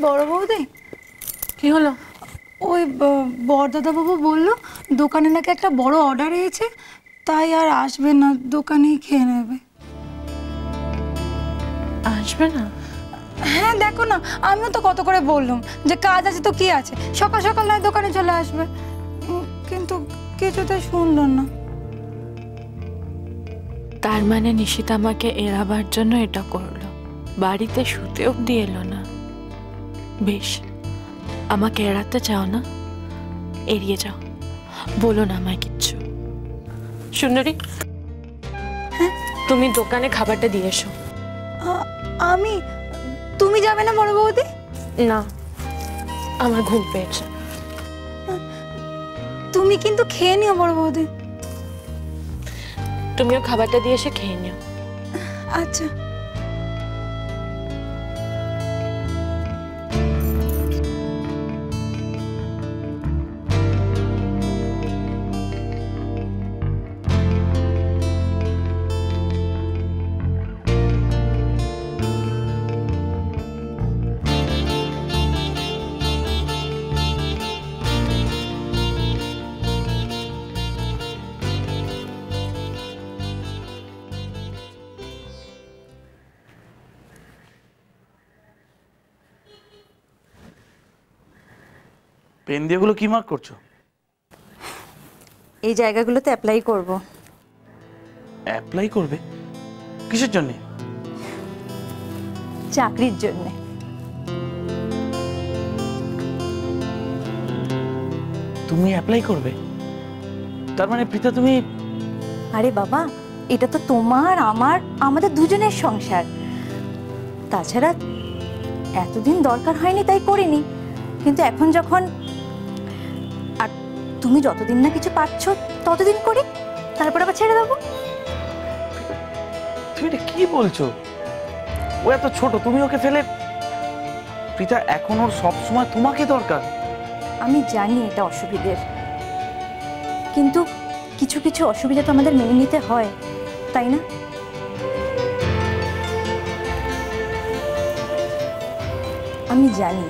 বড় বৌদি, কি হলো? ওই বরদাদাবাবু বললো দোকানে নাকি একটা বড় অর্ডার এসেছে, তাই আর আসবে না, দোকানেই খেয়ে নেবে। আসবে না? হ্যাঁ দেখো না, আমিও তো কত করে বললাম যে কাজ আছে তো কি আছে, সকাল সকাল নয় দোকানে চলে আসবে, কিন্তু কিছুতে শুনলো না। তার মানে নিশিত আমাকে এড়াবার জন্য এটা করলো, বাড়িতে শুতে অব্দি এলো না। বেশ, আমাকে এড়াতে চাও না, এড়িয়ে যাও, বলো না আমায় কিচ্ছু। সুন্দরী, তুমি দোকানে খাবারটা দিয়ে এসো। আমি? তুমি যাবে না বড় বৌদি? না, আমার ঘুম পেয়েছে। তুমি কিন্তু খেয়ে নিও বড় বৌদি। তুমিও খাবারটা দিয়ে এসে খেয়ে নিও। আচ্ছা। পেন দিয়ে গুলো কি মার্ক করছো? এই জায়গাগুলোতে অ্যাপ্লাই করব। অ্যাপ্লাই করবে? কিসের জন্য? চাকরির জন্য। তুমি অ্যাপ্লাই করবে? তার মানে প্রীতা তুমি... আরে বাবা, এটা তো তোমার আমার আমাদের দুজনের সংসার। তাছাড়া এতদিন দরকার হয়নি তাই করিনি, কিন্তু এখন যখন, আর তুমি যতদিন না কিছু পাচ্ছ ততদিন করি, তারপর আবার ছেড়ে দেবো। তুমি এটা কি বলছো? ও এত ছোট, তুমি ওকে ফেলে... প্রীতা, এখন ওর সবসময় তোমাকে দরকার। আমি জানি এটা অসুবিধের, কিন্তু কিছু কিছু অসুবিধা তো আমাদের মেনে নিতে হয়, তাই না? আমি জানি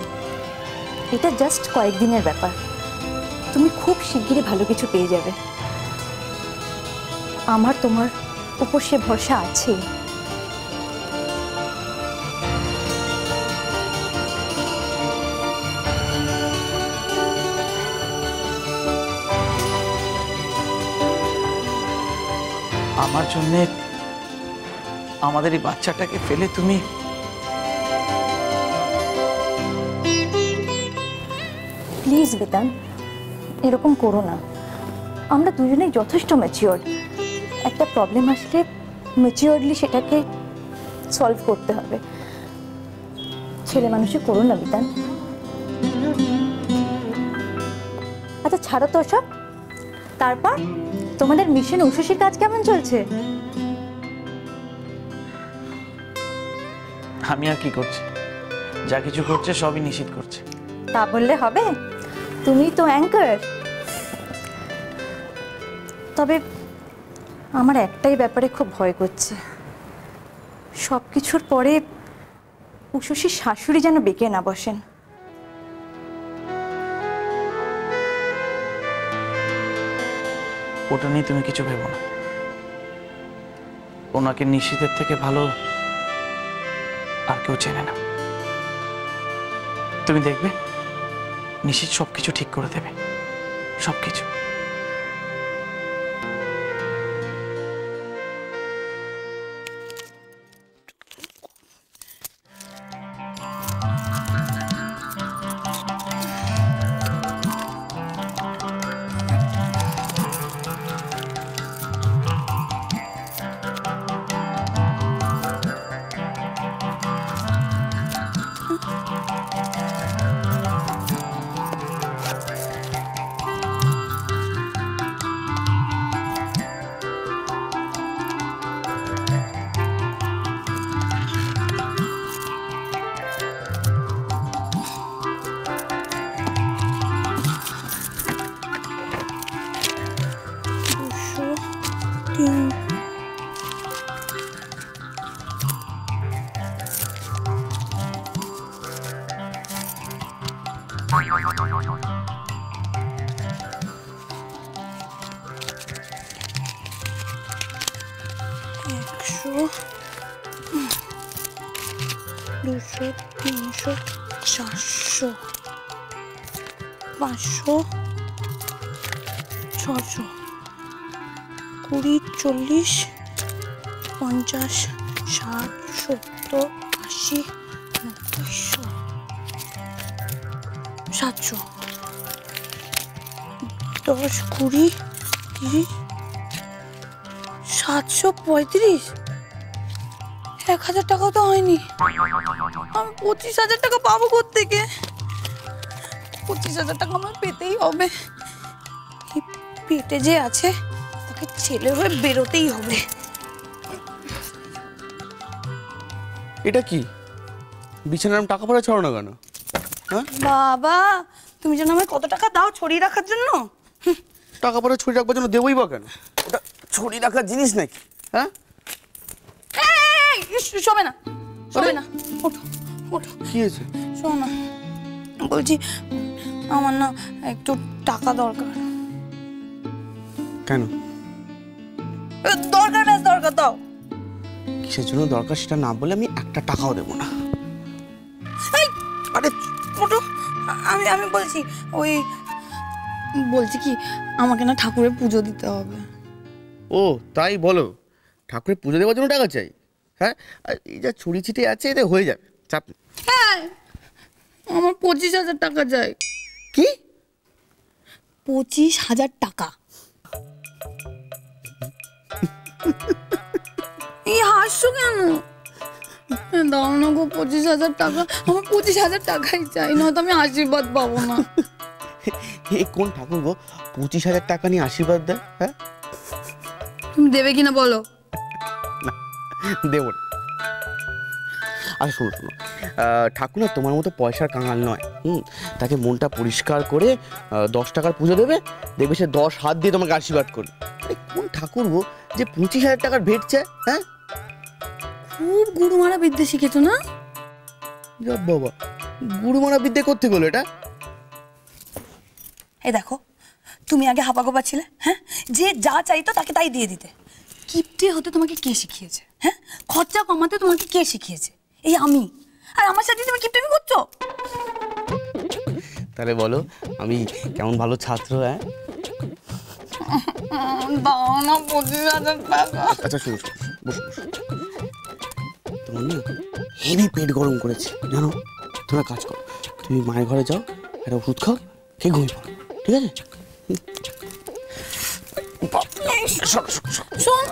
এটা জাস্ট কয়েকদিনের ব্যাপার, তুমি খুব শিগগিরই ভালো কিছু পেয়ে যাবে। আমার তোমার উপর সে ভরসা আছে। আমার জন্য আমাদের এই বাচ্চাটাকে ফেলে তুমি... প্লিজ বেতান, এরকম করো না। আমরা দুজনেই যথেষ্ট ম্যাচিওর। একটা প্রবলেম আসলে ম্যাচিওরলি সেটাকে সলভ করতে হবে। ছেলে মানুষে করো না বিতান। আচ্ছা ছাড়ো তো সব। তারপর তোমাদের মিশন উষসীর কাজ কেমন চলছে? আমি আর কি করছি? যা কিছু করছে সবই নিষিদ্ধ করছে। তা বললে হবে? তুমি তো অ্যাঙ্কার। তবে আমার একটাই ব্যাপারে খুব ভয় করছে, সব কিছুর পরে উষসীর শাশুড়ি যেন বেঁকে না বসেন। ওটা নিয়ে তুমি কিছু ভেবো না। ওনাকে নিশীথের থেকে ভালো আর কেউ চেনে না। তুমি দেখবে নিশীথ সবকিছু ঠিক করে দেবে, সবকিছু। 200, 300, 400, 500, 600, 20, 40, 50, 60, 70, 80, 90, 700, 10, 20, 30, 735, 1000 টাকাও তো হয়নি। আমি 25,000 টাকা পাবো কোত্থেকে? 25,000 টাকা আমার পেতেই হবে। এই পেটে যে আছে তাকে ছেলে হয়ে বেরোতেই হবে। এটা কি বিছানার টাকা পড়ে ছড়ো না কেন? হ্যাঁ বাবা, তুমি যেন আমায় কত টাকা দাও ছড়িয়ে রাখার জন্য? টাকা পড়ে ছড়িয়ে রাখবার জন্য দেবই বা কেন? ওটা ছড়িয়ে রাখার জিনিস নাকি? হ্যাঁ শোবে না, শোবে না, ওঠো ওঠো। কি হয়েছে? শোনো না, বলছি আমার না একটু টাকা দরকার। কেন? দরকার ব্যাস দরকার, দাও। কিসের জন্য দরকার সেটা না বলে আমি একটা টাকাও দেবো না। আরে ওঠো, আমি বলছি ওই বলছি কি আমাকে না ঠাকুরের পুজো দিতে হবে। ও তাই বলো? ঠাকুরের পুজো দেওয়ার জন্য টাকা চাই? হ্যাঁ, আর এই যা ছুরি ছিটে আছে এতে হয়ে যাবে, চাপ নেই। হ্যাঁ, আমার 25,000 টাকা চাই। কি? 25,000 টাকা। এই হাসছো কেন? দাও না গো 25,000 টাকা। আমার 25,000 টাকাই চাই, নয়তো আমি আশীর্বাদ পাবো না। এ কোন ঠাকুর গো 25,000 টাকা নিয়ে আশীর্বাদ দেয়? হ্যাঁ, তুমি দেবে কিনা বলো? দেব না। আচ্ছা শোনো শোনো, ঠাকুর না তোমার মতো পয়সার কাঙাল নয়। তাকে মনটা পরিষ্কার করে 10 টাকার পুজো দেবে, দেখবে সে 10 হাত দিয়ে তোমাকে আশীর্বাদ করবে। কোন ঠাকুর গো যে 25,000 টাকার ভেট চায়? হ্যাঁ, খুব গুরু মারা বিদ্যে শিখেছো না? বাবা, গুরু মারা বিদ্যে করতে গেলো এটা? এই দেখো, তুমি আগে হাপাগোপা ছিলে, হ্যাঁ, যে যা চাইতো তাকে তাই দিয়ে দিতে। কিপটে হতে তোমাকে কে শিখিয়েছে? হ্যাঁ, খরচা কমাতে তোমাকে কে শিখিয়েছে? এই আমি। আর আমার সাথে তুমি কিপটেমি করছো? তাহলে বলো আমি কেমন ভালো ছাত্র? হ্যাঁ, দাও না 25,000 টাকা। আচ্ছা শোনো শোনো, বসো বসো। তোমার না হেভি পেট গরম করেছে জানো? তোমরা কাজ করো, তুমি মায়ের ঘরে যাও, একটা ওষুধ খাও, খেয়ে ঘুমিয়ে পড়ো, ঠিক আছে? শোন,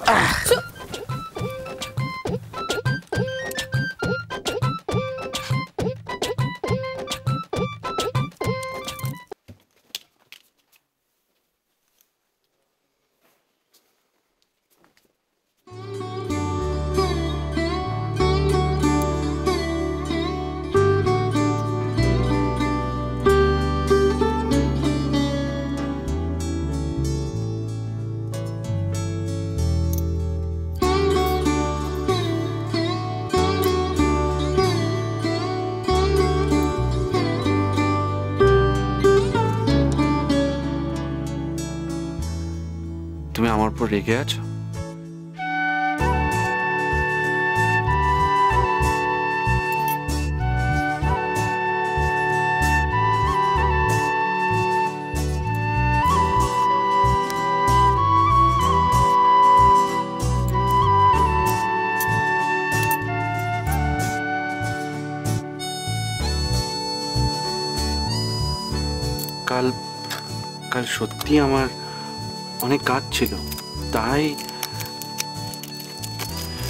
তুমি আমার উপর রেগে আছো? কাল কাল সত্যি আমার অনেক কাজ ছিল, তাই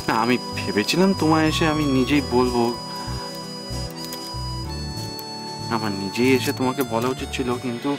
না আমি ভেবেছিলাম তোমায় এসে আমি নিজেই বলবো। আমার নিজেই এসে তোমাকে বলা উচিত ছিল, কিন্তু